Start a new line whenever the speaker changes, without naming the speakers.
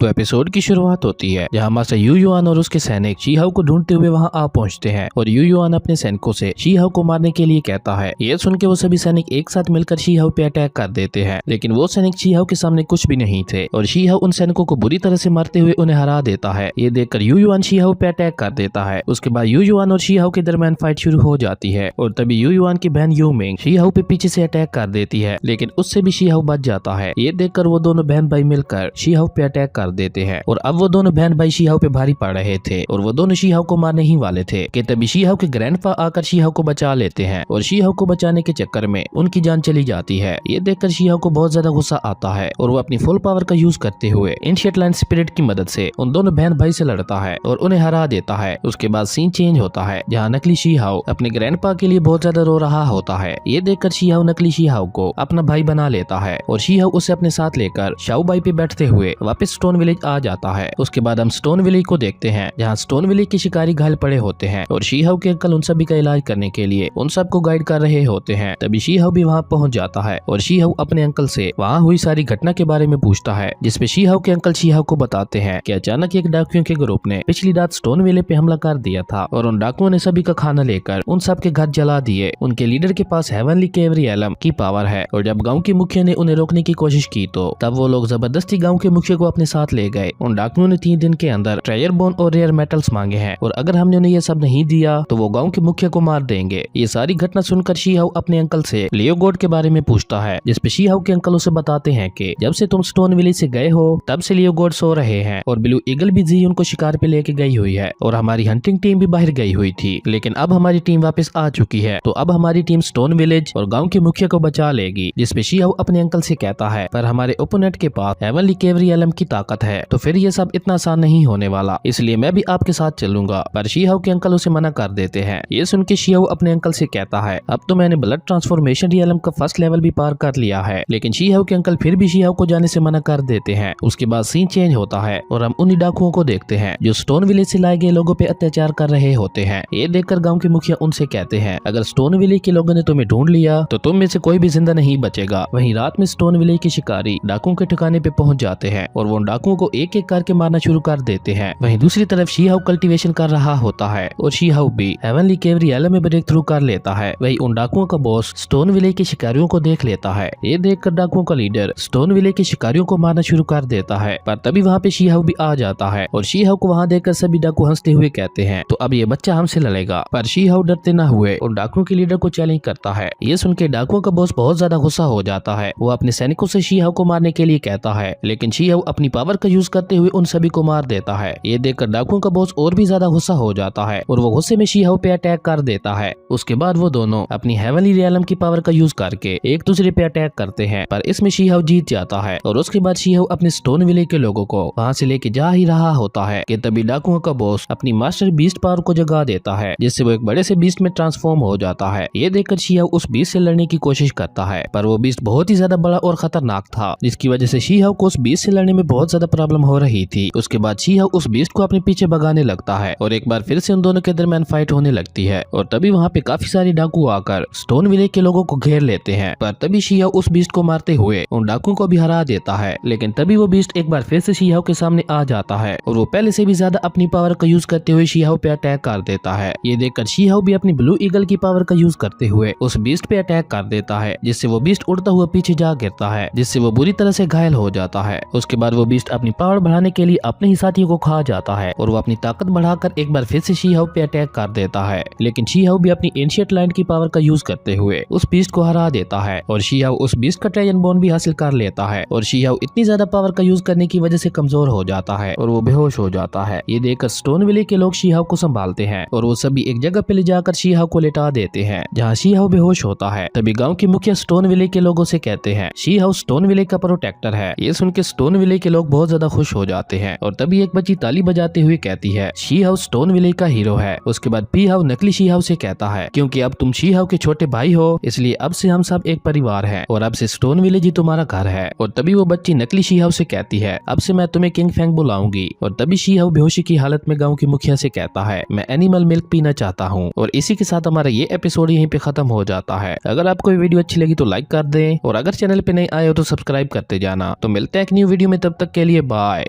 तो एपिसोड की शुरुआत होती है जहाँ मास्टर यू युआन और उसके सैनिक शी हाउ को ढूंढते हुए वहाँ आ पहुँचते हैं और यू युआन अपने सैनिकों से शी हाउ को मारने के लिए कहता है। ये सुन के वो सभी सैनिक एक साथ मिलकर शी हाउ पे अटैक कर देते हैं, लेकिन वो सैनिक शी हाउ के सामने कुछ भी नहीं थे और शी हाउ उन सैनिकों को बुरी तरह से मारते हुए उन्हें हरा देता है। ये देखकर यू युआन शी हाउ पे अटैक कर देता है। उसके बाद यू युआन और शी हाउ के दरमियान फाइट शुरू हो जाती है और तभी यू युआन की बहन यू मिंग शी हाउ पे पीछे से अटैक कर देती है, लेकिन उससे भी शी हाउ बच जाता है। ये देखकर वो दोनों बहन भाई मिलकर शी हाउ पे अटैक कर देते हैं और अब वो दोनों बहन भाई शी हाउ पे भारी पड़ रहे थे और वो दोनों शी हाउ को मारने ही वाले थे कि तभी शी हाउ के ग्रैंडपा आकर शी हाउ को बचा लेते हैं और शी हाउ को बचाने के चक्कर में उनकी जान चली जाती है। ये देखकर शी हाउ को बहुत ज्यादा गुस्सा आता है और वो अपनी फुल पावर का यूज करते हुए एंशिएंट लाइन स्पिरिट की मदद से उन दोनों बहन भाई से लड़ता है और उन्हें हरा देता है। उसके बाद सीन चेंज होता है जहाँ नकली शी हाउ अपने ग्रैंडपा के लिए बहुत ज्यादा रो रहा होता है। ये देखकर शी हाउ नकली शी हाउ को अपना भाई बना लेता है और शी हाउ उसे अपने साथ लेकर शाओ बाई पे बैठते हुए वापस स्टोन विलेज आ जाता है। उसके बाद हम स्टोन विलेज को देखते हैं जहाँ स्टोन विलेज के शिकारी घायल पड़े होते हैं और शी हाउ के अंकल उन सभी का इलाज करने के लिए उन सबको गाइड कर रहे होते हैं। तभी शी हाउ भी वहाँ पहुँच जाता है और शी हाउ अपने अंकल से वहाँ हुई सारी घटना के बारे में पूछता है, जिसपे शी हाउ के अंकल शी हाउ को बताते हैं कि अचानक एक डाकुओं के ग्रुप ने पिछली रात स्टोन विलेज पे हमला कर दिया था और उन डाकुओं ने सभी का खाना लेकर उन सब के घर जला दिए। उनके लीडर के पास हेवनली केवरी एलम की पावर है और जब गाँव के मुखिया ने उन्हें रोकने की कोशिश की तो तब वो लोग जबरदस्ती गाँव के मुखिया को अपने साथ ले गए। उन डाकुओं ने 3 दिन के अंदर ट्रेजर बोन और रेयर मेटल्स मांगे हैं और अगर हमने उन्हें ये सब नहीं दिया तो वो गाँव के मुखिया को मार देंगे। ये सारी घटना सुनकर शी हाउ अपने अंकल से लियो गॉड के बारे में पूछता है, जिसपे शी हाउ के अंकल उसे बताते हैं कि जब से तुम स्टोन विलेज से गए हो तब से लियो गॉड सो रहे हैं और ब्लू ईगल भी जी उनको शिकार पे लेके गई हुई है और हमारी हंटिंग टीम भी बाहर गई हुई थी, लेकिन अब हमारी टीम वापस आ चुकी है तो अब हमारी टीम स्टोन विलेज और गाँव के मुखिया को बचा लेगी। जिसपे शी हाउ अपने अंकल से कहता है पर हमारे ओपोनेंट के पास हेवनली केवरी एलम की ताकत है तो फिर ये सब इतना आसान नहीं होने वाला, इसलिए मैं भी आपके साथ चलूंगा। पर शी हाउ के अंकल उसे मना कर देते हैं। ये सुन के शी हाउ अपने अंकल से कहता है अब तो मैंने ब्लड ट्रांसफॉर्मेशन रियलम का फर्स्ट लेवल भी पार कर लिया है, लेकिन शी हाउ के अंकल फिर भी शी हाउ को जाने से मना कर देते हैं। उसके बाद सीन चेंज होता है और हम उन्हीं डाकुओं को देखते हैं जो स्टोन विलेज से लाए गए लोगों पे अत्याचार कर रहे होते हैं। ये देखकर गाँव के मुखिया उनसे कहते हैं अगर स्टोन विलेज के लोगों ने तुम्हें ढूंढ लिया तो तुम में से कोई भी जिंदा नहीं बचेगा। वहीं रात में स्टोन विलेज के शिकारी डाकुओं के ठिकाने पे पहुंच जाते हैं और वो डाकुओं को एक एक करके मारना शुरू कर देते हैं। वहीं दूसरी तरफ शी हाउ कल्टीवेशन कर रहा होता है और शी हाउ भी हेवनली केवरी एलम में ब्रेक थ्रू कर लेता है। वही उन डाकुओं का बॉस स्टोन विलेज के शिकारियों को देख लेता है। ये देखकर डाकुओं का लीडर स्टोन विलेज के शिकारियों को मारना शुरू कर देता है, पर तभी वहाँ पे शी हाउ भी आ जाता है और शी हाउ को वहाँ देखकर सभी डाकू हंसते हुए कहते हैं तो अब ये बच्चा हमसे लड़ेगा। पर शी हाउ डरते न हुए और डाकुओं के लीडर को चैलेंज करता है। ये सुन के डाकुओं का बॉस बहुत ज्यादा गुस्सा हो जाता है। वो अपने सैनिकों से शी हाउ को मारने के लिए कहता है, लेकिन शी हाउ अपनी पावर का यूज करते हुए उन सभी को मार देता है। ये देखकर डाकुओं का बॉस और भी ज्यादा गुस्सा हो जाता है और वो गुस्से में शी हाउ पे अटैक कर देता है। उसके बाद वो दोनों अपनी हेवनली रियलम की पावर का यूज करके एक दूसरे पे अटैक करते हैं, पर इसमें शी हाउ जीत जाता है और उसके बाद शी हाउ अपने स्टोन विलेज के लोगों को वहाँ से लेके जा ही रहा होता है कि तभी डाकुओं का बॉस अपनी मास्टर बीस्ट पावर को जगा देता है, जिससे वो एक बड़े से बीस्ट में ट्रांसफॉर्म हो जाता है। ये देखकर शी हाउ उस बीस्ट से लड़ने की कोशिश करता है, पर वो बीस्ट बहुत ही ज्यादा बड़ा और खतरनाक था, जिसकी वजह से शी हाउ को उस बीस्ट से लड़ने में बहुत ज्यादा प्रॉब्लम हो रही थी। उसके बाद शी हाउ उस बीस्ट को अपने पीछे भगाने लगता है और एक बार फिर से उन दोनों के दरमियान फाइट होने लगती है और तभी वहाँ पे काफी सारे डाकू आकर स्टोन विलेज के लोगों को घेर लेते हैं। पर तभी शी हाउ उस बीस्ट को मारते हुए उन डाकुओं को भी हरा देता है, लेकिन तभी वो बीस्ट एक बार फिर से शी हाउ के सामने आ जाता है और वो पहले से भी ज्यादा अपनी पावर का यूज करते हुए शी हाउ पे अटैक कर देता है। ये देखकर शी हाउ भी अपनी ब्लू ईगल की पावर का यूज करते हुए उस बीस्ट पे अटैक कर देता है, जिससे वो बीस्ट उड़ता हुआ पीछे जा गिरता है, जिससे वो बुरी तरह से घायल हो जाता है। उसके बाद वो बीस्ट अपनी पावर बढ़ाने के लिए अपने ही साथियों को खा जाता है और वो अपनी ताकत बढ़ाकर एक बार फिर से शी हाउ पे अटैक कर देता है, लेकिन शी हाउ भी अपनी एंशिएंट लाइन की पावर का यूज करते हुए उस बीस्ट को हरा देता है और शी हाउ उस बीस्ट का ट्रेजर बोन भी हासिल कर लेता है और शी हाउ इतनी ज्यादा पावर का यूज करने की वजह से कमजोर हो जाता है और वो बेहोश हो जाता है। ये देखकर स्टोन विलेज के लोग शी हाउ को संभालते हैं और वो सभी एक जगह पे ले जाकर शी हाउ को लेटा देते हैं, जहाँ शी हाउ बेहोश होता है। तभी गाँव के मुखिया स्टोन विलेज के लोगों से कहते हैं शी हाउ स्टोन विलेज का प्रोटेक्टर है। ये सुन के स्टोन विलेज के लोग बहुत ज्यादा खुश हो जाते हैं और तभी एक बच्ची ताली बजाते हुए कहती है शी हाउ स्टोन विलेज का हीरो है। उसके बाद पी हाउ नकली शी हाउ से कहता है क्योंकि अब तुम शी हाउ के छोटे भाई हो, इसलिए अब से हम सब एक परिवार हैं और अब से स्टोन विलेज ही तुम्हारा घर है। और तभी वो बच्ची नकली शी हाउ से कहती है अब से मैं तुम्हें किंग फेंग बुलाऊंगी। और तभी शी हाउ बेहोशी की हालत में गाँव के मुखिया से कहता है मैं एनिमल मिल्क पीना चाहता हूँ। और इसी के साथ हमारा ये एपिसोड यहीं पे खत्म हो जाता है। अगर आपको ये वीडियो अच्छी लगी तो लाइक कर दें और अगर चैनल पे नहीं आए हो तो सब्सक्राइब करते जाना। तो मिलते हैं एक न्यू वीडियो में, तब तक के लिए बाय।